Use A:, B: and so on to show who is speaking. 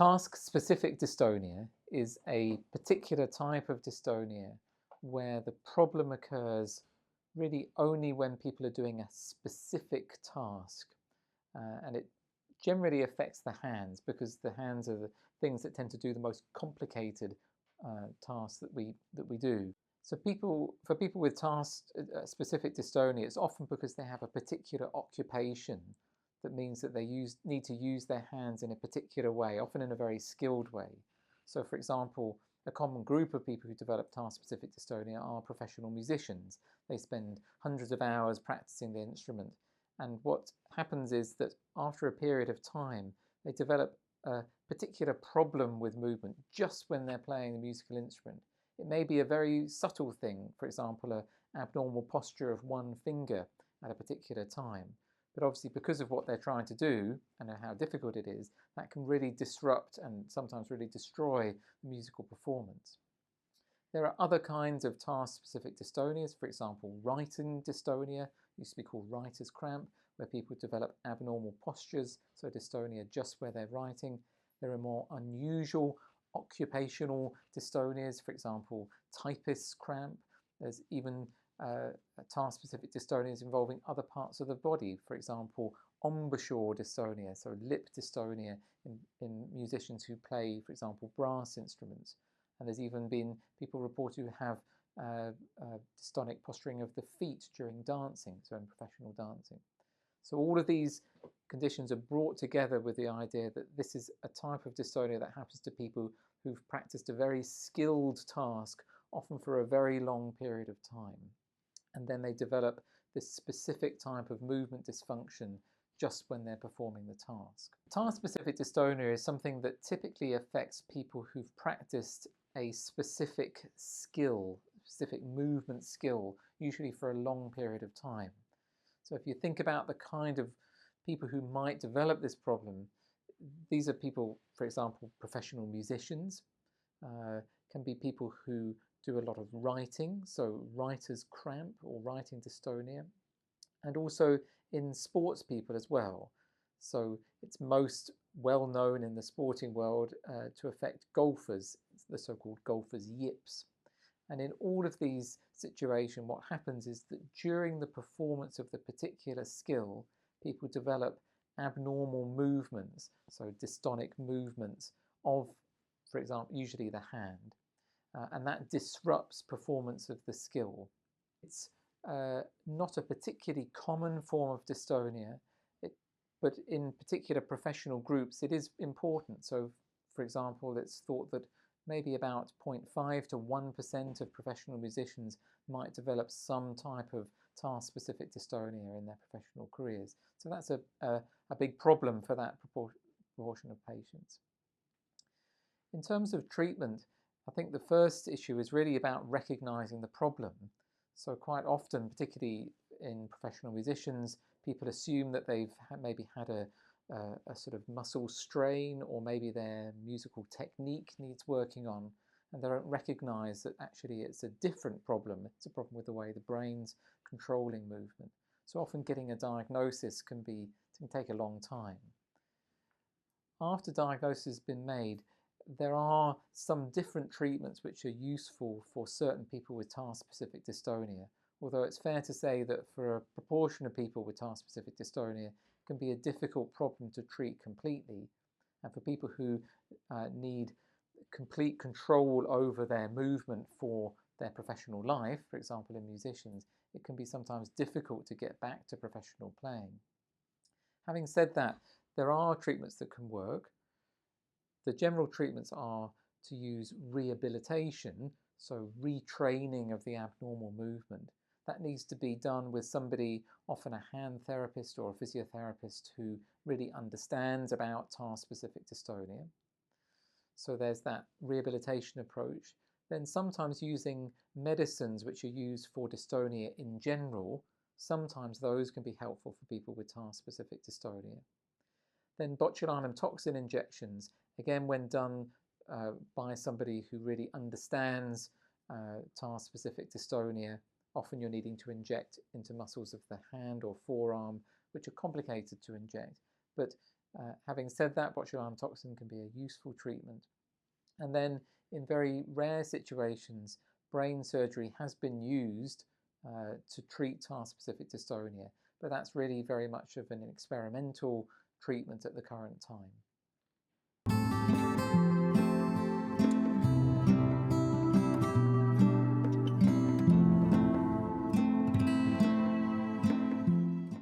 A: Task-specific dystonia is a particular type of dystonia where the problem occurs really only when people are doing a specific task, and it generally affects the hands because the hands are the things that tend to do the most complicated tasks that we do. So for people with task-specific dystonia, it's often because they have a particular occupation that means that they need to use their hands in a particular way, often in a very skilled way. So, for example, a common group of people who develop task-specific dystonia are professional musicians. They spend hundreds of hours practicing the instrument. And what happens is that after a period of time, they develop a particular problem with movement just when they're playing the musical instrument. It may be a very subtle thing, for example, an abnormal posture of one finger at a particular time. But obviously, because of what they're trying to do and how difficult it is, that can really disrupt and sometimes really destroy the musical performance. There are other kinds of task-specific dystonias, for example, writing dystonia, used to be called writer's cramp, where people develop abnormal postures, so dystonia just where they're writing. There are more unusual occupational dystonias, for example, typist's cramp. There's even task-specific dystonias involving other parts of the body, for example, embouchure dystonia, so lip dystonia in musicians who play, for example, brass instruments. And there's even been people reported who have dystonic posturing of the feet during dancing, so in professional dancing. So all of these conditions are brought together with the idea that this is a type of dystonia that happens to people who've practiced a very skilled task, often for a very long period of time. And then they develop this specific type of movement dysfunction just when they're performing the task. Task-specific dystonia is something that typically affects people who've practiced a specific skill, specific movement skill, usually for a long period of time. So if you think about the kind of people who might develop this problem, these are people, for example, professional musicians, can be people who do a lot of writing, so writer's cramp or writing dystonia, and also in sports people as well. So it's most well known in the sporting world to affect golfers, the so-called golfers' yips. And in all of these situations, what happens is that during the performance of the particular skill, people develop abnormal movements, so dystonic movements of, for example, usually the hand. And that disrupts performance of the skill. It's not a particularly common form of dystonia, but in particular professional groups it is important. So, for example, it's thought that maybe about 0.5 to 1% of professional musicians might develop some type of task-specific dystonia in their professional careers. So that's a big problem for that proportion of patients. In terms of treatment, I think the first issue is really about recognizing the problem. So quite often, particularly in professional musicians, people assume that they've maybe had a sort of muscle strain, or maybe their musical technique needs working on, and they don't recognize that actually it's a different problem. It's a problem with the way the brain's controlling movement. So often getting a diagnosis can take a long time. After diagnosis has been made, there are some different treatments which are useful for certain people with task-specific dystonia, although it's fair to say that for a proportion of people with task-specific dystonia, it can be a difficult problem to treat completely. And for people who need complete control over their movement for their professional life, for example in musicians, it can be sometimes difficult to get back to professional playing. Having said that, there are treatments that can work. The general treatments are to use rehabilitation, so retraining of the abnormal movement. That needs to be done with somebody, often a hand therapist or a physiotherapist, who really understands about task-specific dystonia. So there's that rehabilitation approach. Then sometimes using medicines which are used for dystonia in general, sometimes those can be helpful for people with task-specific dystonia. Then botulinum toxin injections, again when done by somebody who really understands task-specific dystonia, often you're needing to inject into muscles of the hand or forearm, which are complicated to inject. But Having said that, botulinum toxin can be a useful treatment. And then in very rare situations, brain surgery has been used to treat task-specific dystonia, but that's really very much of an experimental treatment at the current time.